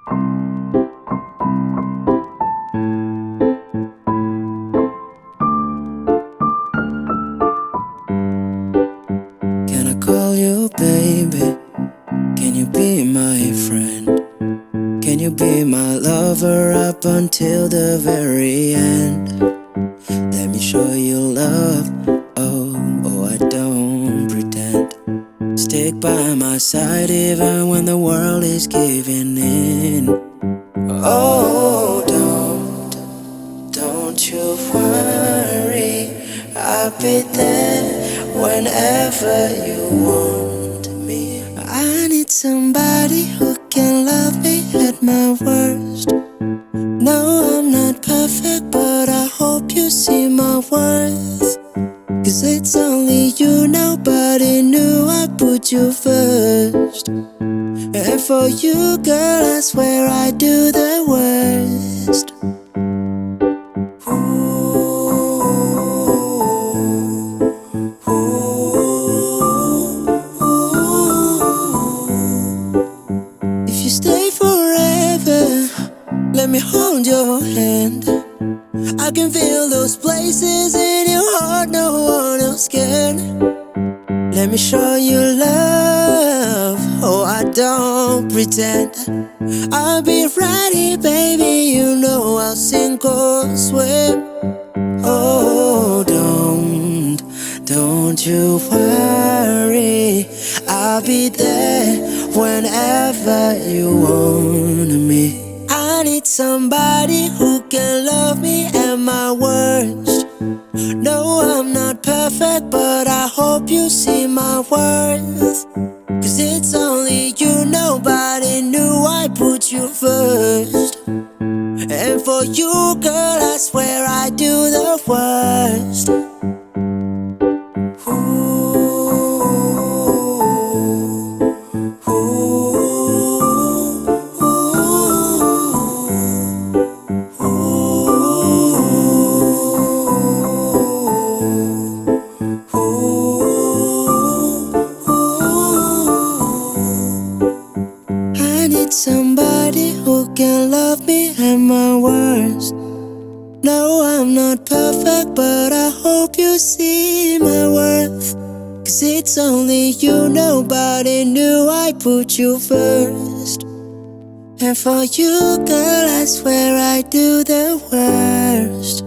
Can I call you baby? Can you be my friend? Can you be my lover up until the very end? Let me show you love. Oh, I don't pretend. Stick by my side even when the world is giving in. Oh, don't you worry. I'll be there whenever you want me. I need somebody who can love me at my worst. No, I'm not perfect, but I hope you see my worth. 'Cause it's only you, nobody knew I put you first. And for you, girl, I swear I do the worst. If you stay forever, let me hold your hand. I can feel those places in your heart no one else can. Let me show you love. Oh, I don't pretend. I'll be right here, baby. You know I'll sink or swim. Oh, don't you worry. I'll be there whenever you want me. I need somebody who can love me at my worst. No, I'm not perfect, but I hope you see my worth. 'Cause it's only you, nobody knew I put you first. And for you, girl, I swear I do the worst. I need somebody who can love me at my worst. No, I'm not perfect, but I hope you see my worth. 'Cause it's only you, nobody knew I put you first. And for you, girl, I swear I do the worst.